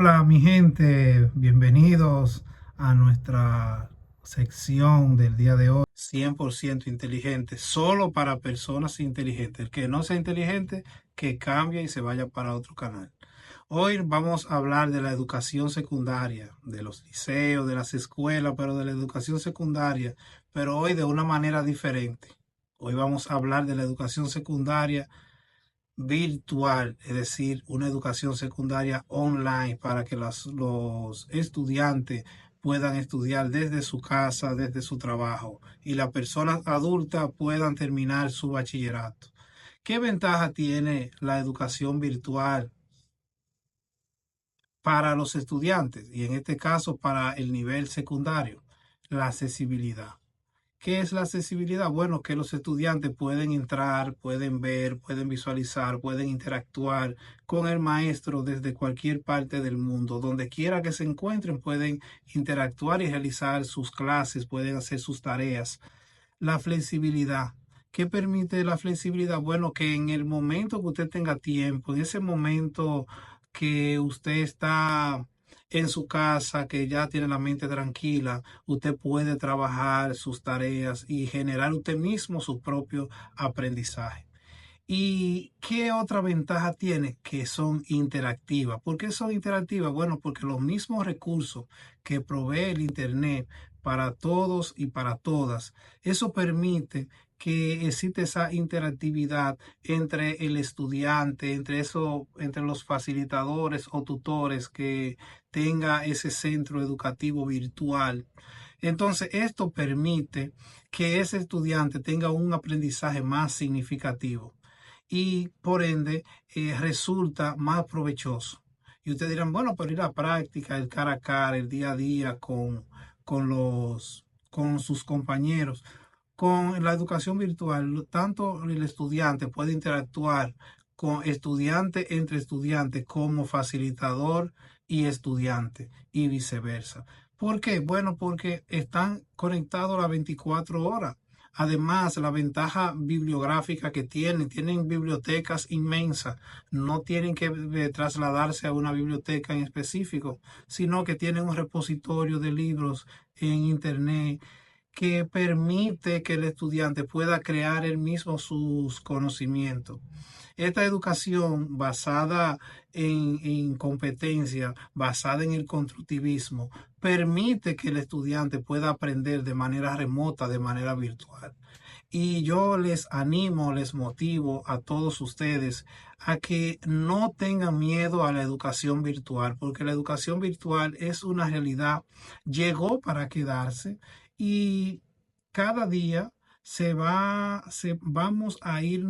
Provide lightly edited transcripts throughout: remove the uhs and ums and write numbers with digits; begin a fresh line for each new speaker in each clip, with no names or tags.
Hola mi gente, bienvenidos a nuestra sección del día de hoy. 100% inteligente, solo para personas inteligentes. El que no sea inteligente, que cambie y se vaya para otro canal. Hoy vamos a hablar de la educación secundaria, de los liceos, de las escuelas, pero de la educación secundaria, pero hoy de una manera diferente. Hoy vamos a hablar de la educación secundaria virtual, es decir, una educación secundaria online para que los estudiantes puedan estudiar desde su casa, desde su trabajo y las personas adultas puedan terminar su bachillerato. ¿Qué ventaja tiene la educación virtual para los estudiantes y en este caso para el nivel secundario? La accesibilidad. ¿Qué es la accesibilidad? Bueno, que los estudiantes pueden entrar, pueden ver, pueden visualizar, pueden interactuar con el maestro desde cualquier parte del mundo. Donde quiera que se encuentren, pueden interactuar y realizar sus clases, pueden hacer sus tareas. La flexibilidad. ¿Qué permite la flexibilidad? Bueno, que en el momento que usted tenga tiempo, en ese momento que usted está en su casa, que ya tiene la mente tranquila, usted puede trabajar sus tareas y generar usted mismo su propio aprendizaje. ¿Y qué otra ventaja tiene? Que son interactivas. ¿Por qué son interactivas? Bueno, porque los mismos recursos que provee el Internet para todos y para todas, eso permite que existe esa interactividad entre el estudiante, entre los facilitadores o tutores que tenga ese centro educativo virtual. Entonces, esto permite que ese estudiante tenga un aprendizaje más significativo y por ende resulta más provechoso. Y ustedes dirán, bueno, pero ir a la práctica, el cara a cara, el día a día con sus compañeros. Con la educación virtual, tanto el estudiante puede interactuar con estudiante entre estudiante como facilitador y estudiante y viceversa. ¿Por qué? Bueno, porque están conectados las 24 horas. Además, la ventaja bibliográfica que tienen bibliotecas inmensas, no tienen que trasladarse a una biblioteca en específico, sino que tienen un repositorio de libros en internet que permite que el estudiante pueda crear él mismo sus conocimientos. Esta educación basada en competencia, basada en el constructivismo, permite que el estudiante pueda aprender de manera remota, de manera virtual. Y yo les animo, les motivo a todos ustedes a que no tengan miedo a la educación virtual, porque la educación virtual es una realidad, llegó para quedarse y cada día vamos a ir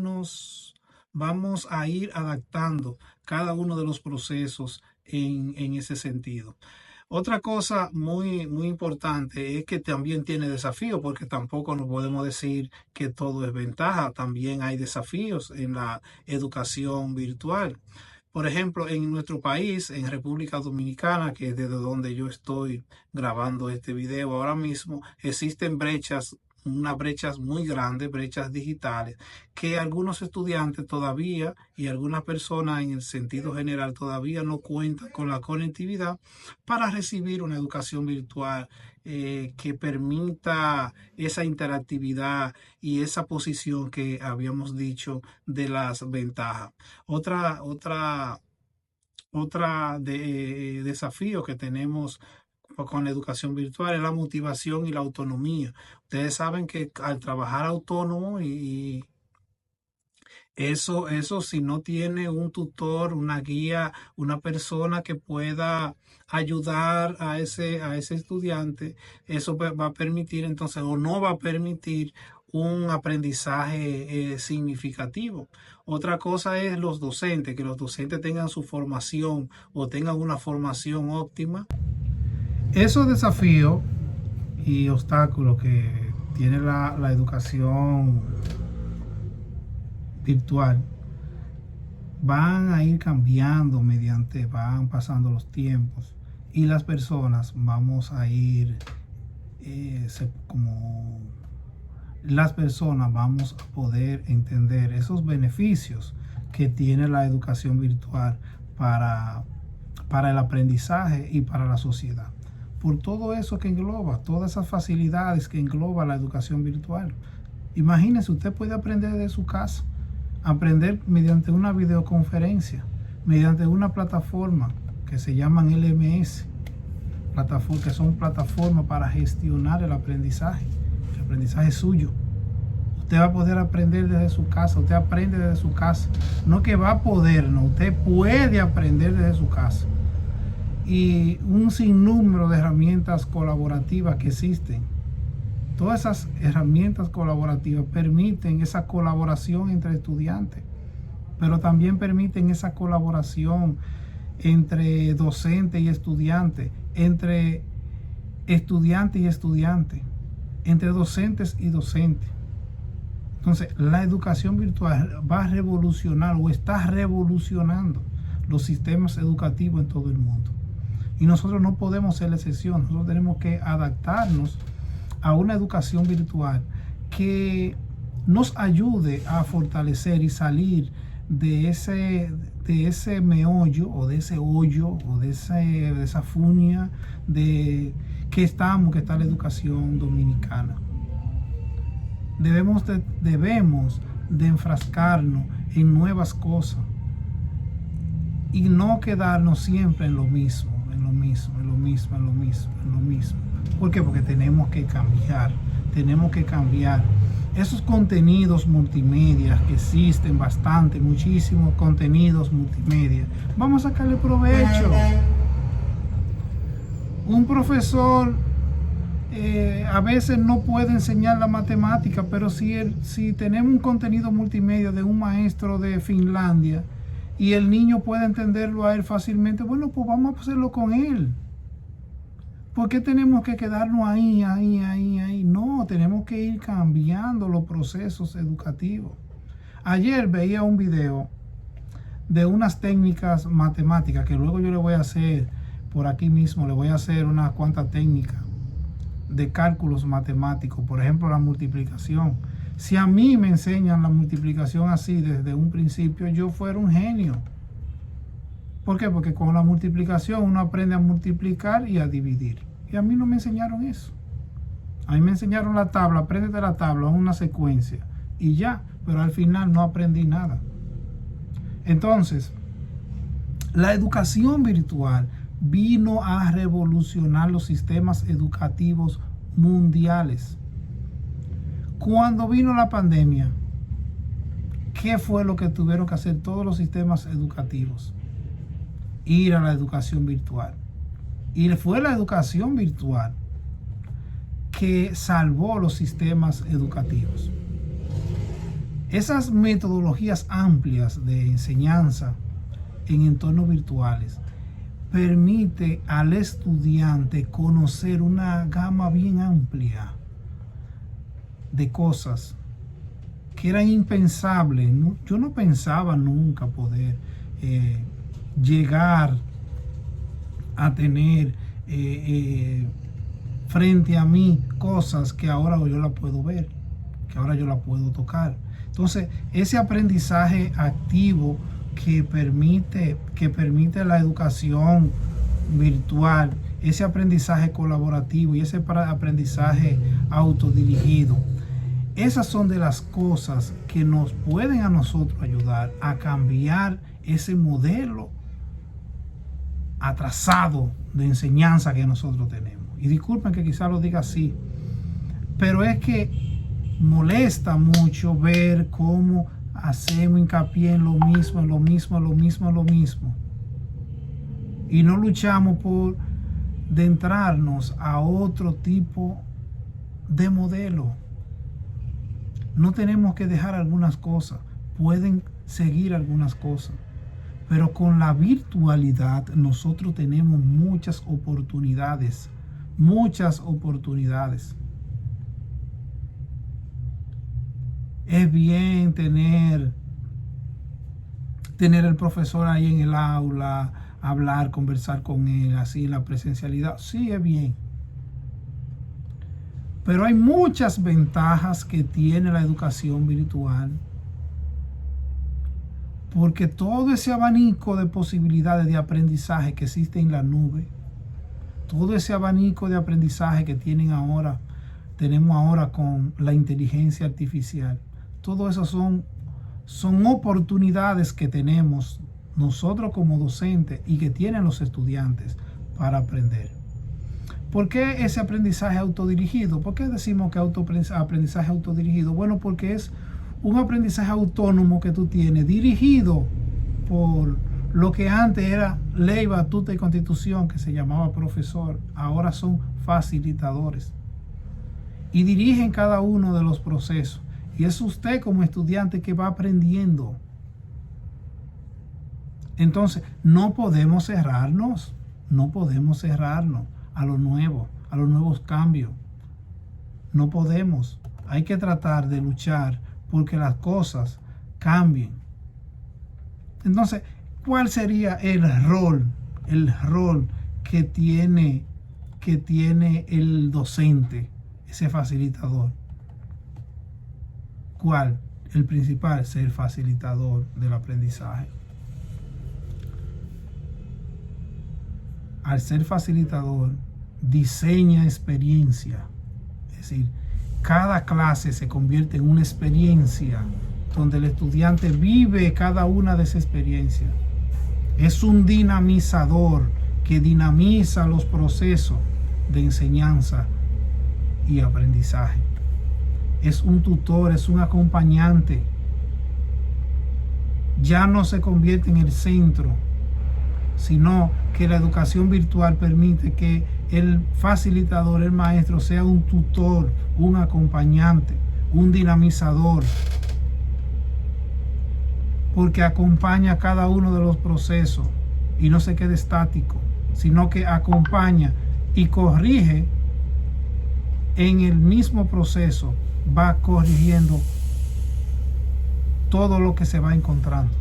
adaptando cada uno de los procesos en ese sentido. Otra cosa muy, muy importante es que también tiene desafíos, porque tampoco nos podemos decir que todo es ventaja, también hay desafíos en la educación virtual. Por ejemplo, en nuestro país, en República Dominicana, que es desde donde yo estoy grabando este video ahora mismo, existen brechas, unas brechas muy grandes, brechas digitales, que algunos estudiantes todavía y algunas personas en el sentido general todavía no cuentan con la conectividad para recibir una educación virtual que permita esa interactividad y esa posición que habíamos dicho de las ventajas. Otra desafío que tenemos con la educación virtual es la motivación y la autonomía. Ustedes saben que al trabajar autónomo y eso si no tiene un tutor, una guía, una persona que pueda ayudar a ese estudiante, eso va a permitir entonces o no va a permitir un aprendizaje significativo. Otra cosa es los docentes, que los docentes tengan su formación o tengan una formación óptima. Esos desafíos y obstáculos que tiene la educación virtual van a ir cambiando mediante van pasando los tiempos y las personas vamos a ir como las personas vamos a poder entender esos beneficios que tiene la educación virtual para para el aprendizaje y para la sociedad. Por todo eso que engloba, todas esas facilidades que engloba la educación virtual. Imagínese, usted puede aprender de su casa, aprender mediante una videoconferencia, mediante una plataforma que se llaman LMS, que son plataformas para gestionar el aprendizaje suyo. Usted va a poder aprender desde su casa, usted aprende desde su casa. No que va a poder, no, usted puede aprender desde su casa. Y un sinnúmero de herramientas colaborativas que existen. Todas esas herramientas colaborativas permiten esa colaboración entre estudiantes, pero también permiten esa colaboración entre docente y estudiante, entre estudiante y estudiante, entre docentes y docentes. Entonces, la educación virtual va a revolucionar o está revolucionando los sistemas educativos en todo el mundo. Y nosotros no podemos ser la excepción. Nosotros tenemos que adaptarnos a una educación virtual que nos ayude a fortalecer y salir de ese meollo o de ese hoyo o de esa funia que está la educación dominicana. Debemos de enfrascarnos en nuevas cosas y no quedarnos siempre en lo mismo. ¿Por qué? Porque tenemos que cambiar. Esos contenidos multimedia que existen bastante, muchísimos contenidos multimedia, vamos a sacarle provecho. Un profesor a veces no puede enseñar la matemática, pero si tenemos un contenido multimedia de un maestro de Finlandia y el niño puede entenderlo a él fácilmente, bueno, pues vamos a hacerlo con él. ¿Por qué tenemos que quedarnos ahí? No, tenemos que ir cambiando los procesos educativos. Ayer veía un video de unas técnicas matemáticas que luego yo le voy a hacer por aquí mismo, le voy a hacer unas cuantas técnicas de cálculos matemáticos, por ejemplo la multiplicación. Si a mí me enseñan la multiplicación así desde un principio, yo fuera un genio. ¿Por qué? Porque con la multiplicación uno aprende a multiplicar y a dividir. Y a mí no me enseñaron eso. A mí me enseñaron la tabla, apréndete la tabla, es una secuencia. Y ya, pero al final no aprendí nada. Entonces, la educación virtual vino a revolucionar los sistemas educativos mundiales. Cuando vino la pandemia, ¿qué fue lo que tuvieron que hacer todos los sistemas educativos? Ir a la educación virtual. Y fue la educación virtual que salvó los sistemas educativos. Esas metodologías amplias de enseñanza en entornos virtuales permite al estudiante conocer una gama bien amplia de cosas que eran impensables. Yo no pensaba nunca poder llegar a tener frente a mí cosas que ahora yo la puedo ver, que ahora yo la puedo tocar. Entonces, ese aprendizaje activo que permite la educación virtual, ese aprendizaje colaborativo y ese aprendizaje autodirigido, esas son de las cosas que nos pueden a nosotros ayudar a cambiar ese modelo atrasado de enseñanza que nosotros tenemos. Y disculpen que quizás lo diga así, pero es que molesta mucho ver cómo hacemos hincapié en lo mismo. Y no luchamos por adentrarnos a otro tipo de modelo. No tenemos que dejar algunas cosas, pueden seguir algunas cosas, pero con la virtualidad nosotros tenemos muchas oportunidades. Es bien tener el profesor ahí en el aula, hablar, conversar con él, así la presencialidad, sí es bien. Pero hay muchas ventajas que tiene la educación virtual. Porque todo ese abanico de posibilidades de aprendizaje que existe en la nube, todo ese abanico de aprendizaje que tenemos ahora con la inteligencia artificial, todo eso son oportunidades que tenemos nosotros como docentes y que tienen los estudiantes para aprender. ¿Por qué ese aprendizaje autodirigido? ¿Por qué decimos que aprendizaje autodirigido? Bueno, porque es un aprendizaje autónomo que tú tienes, dirigido por lo que antes era ley, batuta y constitución, que se llamaba profesor. Ahora son facilitadores y dirigen cada uno de los procesos. Y es usted como estudiante que va aprendiendo. Entonces, no podemos cerrarnos a lo nuevo, a los nuevos cambios. No podemos. Hay que tratar de luchar porque las cosas cambien. Entonces, ¿cuál sería el rol que tiene el docente, ese facilitador? ¿Cuál? El principal, ser facilitador del aprendizaje. Al ser facilitador, diseña experiencia. Es decir, cada clase se convierte en una experiencia donde el estudiante vive cada una de esas experiencias. Es un dinamizador que dinamiza los procesos de enseñanza y aprendizaje. Es un tutor, es un acompañante. Ya no se convierte en el centro, sino que la educación virtual permite que el facilitador, el maestro, sea un tutor, un acompañante, un dinamizador, porque acompaña cada uno de los procesos y no se queda estático, sino que acompaña y corrige en el mismo proceso, va corrigiendo todo lo que se va encontrando,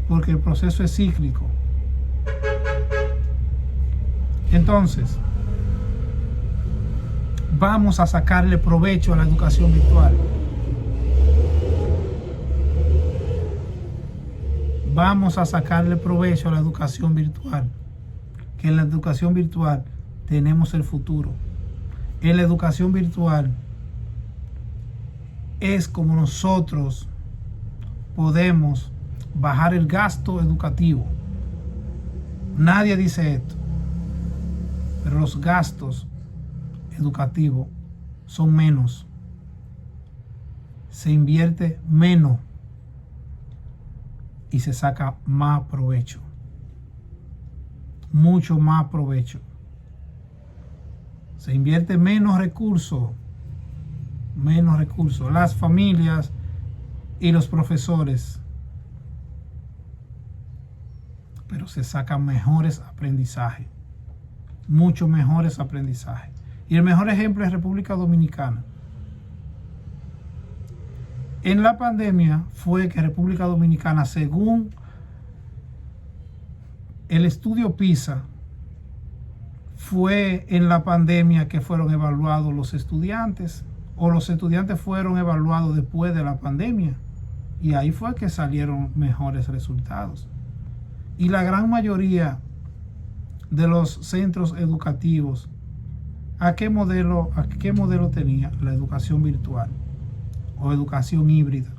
porque el proceso es cíclico. Entonces, vamos a sacarle provecho a la educación virtual. Vamos a sacarle provecho a la educación virtual. Que en la educación virtual tenemos el futuro. En la educación virtual es como nosotros podemos bajar el gasto educativo. Nadie dice esto, pero los gastos educativos son menos. Se invierte menos y se saca más provecho. Mucho más provecho. Se invierte menos recursos. Las familias y los profesores. Pero se sacan mejores aprendizajes. Mucho mejores aprendizajes. Y el mejor ejemplo es República Dominicana. En la pandemia fue que República Dominicana, según el estudio PISA, fue en la pandemia que fueron evaluados los estudiantes, o los estudiantes fueron evaluados después de la pandemia, y ahí fue que salieron mejores resultados. Y la gran mayoría de los centros educativos, ¿a qué modelo tenía? La educación virtual o educación híbrida,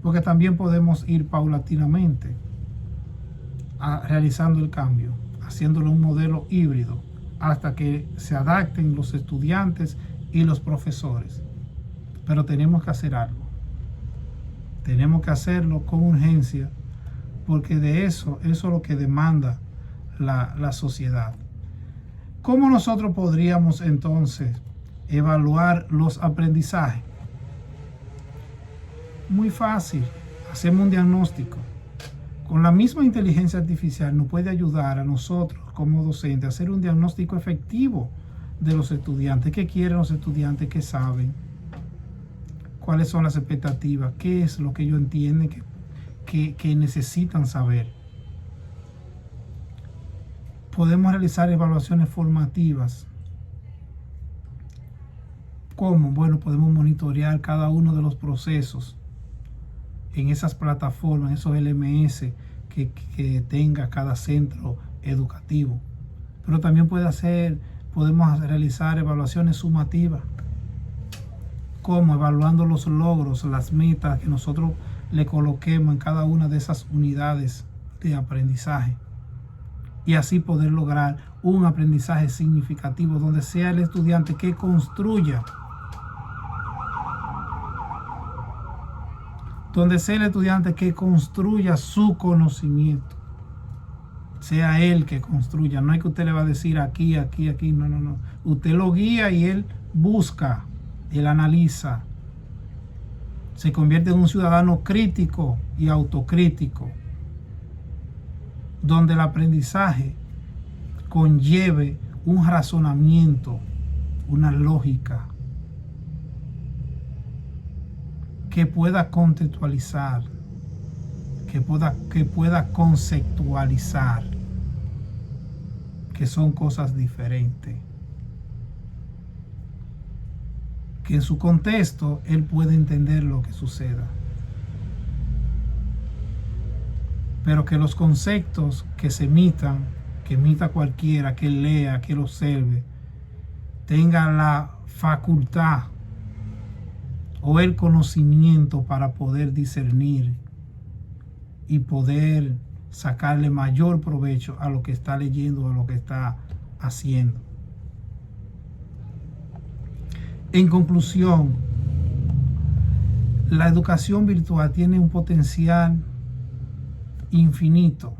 porque también podemos ir paulatinamente realizando el cambio, haciéndolo un modelo híbrido hasta que se adapten los estudiantes y los profesores. Pero tenemos que hacer algo, tenemos que hacerlo con urgencia, porque de eso es lo que demanda la sociedad. ¿Cómo nosotros podríamos entonces evaluar los aprendizajes? Muy fácil, hacemos un diagnóstico. Con la misma inteligencia artificial nos puede ayudar a nosotros como docentes a hacer un diagnóstico efectivo de los estudiantes. ¿Qué quieren los estudiantes? ¿Qué saben? ¿Cuáles son las expectativas? ¿Qué es lo que ellos entienden que necesitan saber? Podemos realizar evaluaciones formativas. ¿Cómo? Bueno, podemos monitorear cada uno de los procesos en esas plataformas, esos LMS que tenga cada centro educativo. Pero también podemos realizar evaluaciones sumativas, como evaluando los logros, las metas que nosotros le coloquemos en cada una de esas unidades de aprendizaje, y así poder lograr un aprendizaje significativo donde sea el estudiante que construya, su conocimiento, sea él que construya. No es que usted le va a decir aquí, no. Usted lo guía y él busca, él analiza, se convierte en un ciudadano crítico y autocrítico, donde el aprendizaje conlleve un razonamiento, una lógica, que pueda contextualizar, que pueda conceptualizar, que son cosas diferentes, que en su contexto él puede entender lo que suceda, pero que los conceptos que se emitan, que emita cualquiera, que lea, que lo observe, tenga la facultad o el conocimiento para poder discernir y poder sacarle mayor provecho a lo que está leyendo, a lo que está haciendo. En conclusión, la educación virtual tiene un potencial infinito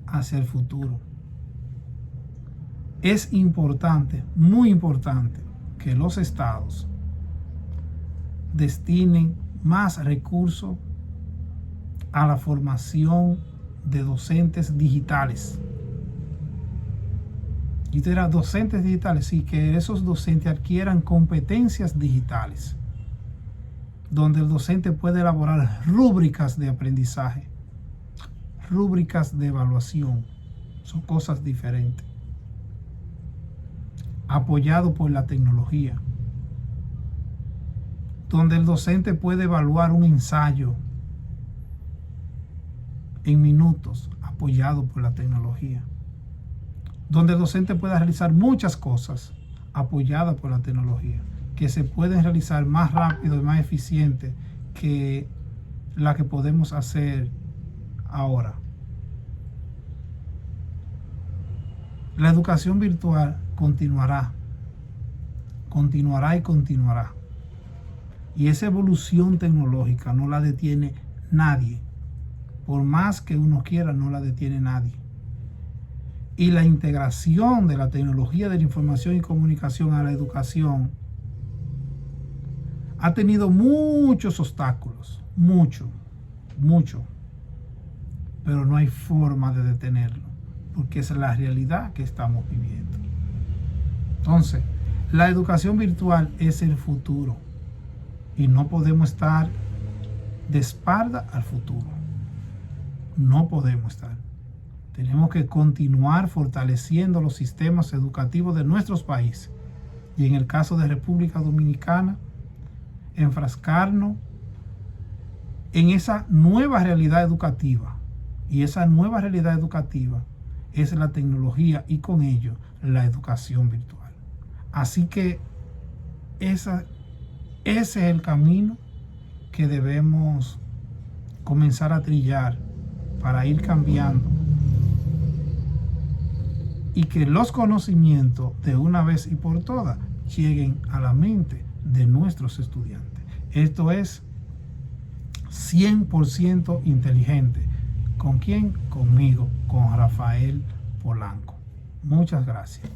hacia el futuro. Es importante, muy importante, que los estados destinen más recursos a la formación de docentes digitales. Y usted dirá, docentes digitales, sí, que esos docentes adquieran competencias digitales, donde el docente puede elaborar rúbricas de aprendizaje, rúbricas de evaluación, son cosas diferentes, apoyado por la tecnología, donde el docente puede evaluar un ensayo en minutos, apoyado por la tecnología, donde el docente pueda realizar muchas cosas apoyadas por la tecnología, que se pueden realizar más rápido y más eficiente que la que podemos hacer ahora. La educación virtual continuará. Y esa evolución tecnológica no la detiene nadie. Por más que uno quiera, no la detiene nadie. Y la integración de la tecnología de la información y comunicación a la educación ha tenido muchos obstáculos, mucho, pero no hay forma de detenerlo, porque esa es la realidad que estamos viviendo. Entonces, la educación virtual es el futuro y no podemos estar de espalda al futuro. No podemos estar. Tenemos que continuar fortaleciendo los sistemas educativos de nuestros países. Y en el caso de República Dominicana, enfrascarnos en esa nueva realidad educativa. Y esa nueva realidad educativa es la tecnología y con ello la educación virtual. Así que ese es el camino que debemos comenzar a trillar para ir cambiando y que los conocimientos de una vez y por todas lleguen a la mente de nuestros estudiantes. Esto es 100% inteligente. ¿Con quién? Conmigo, con Rafael Polanco. Muchas gracias.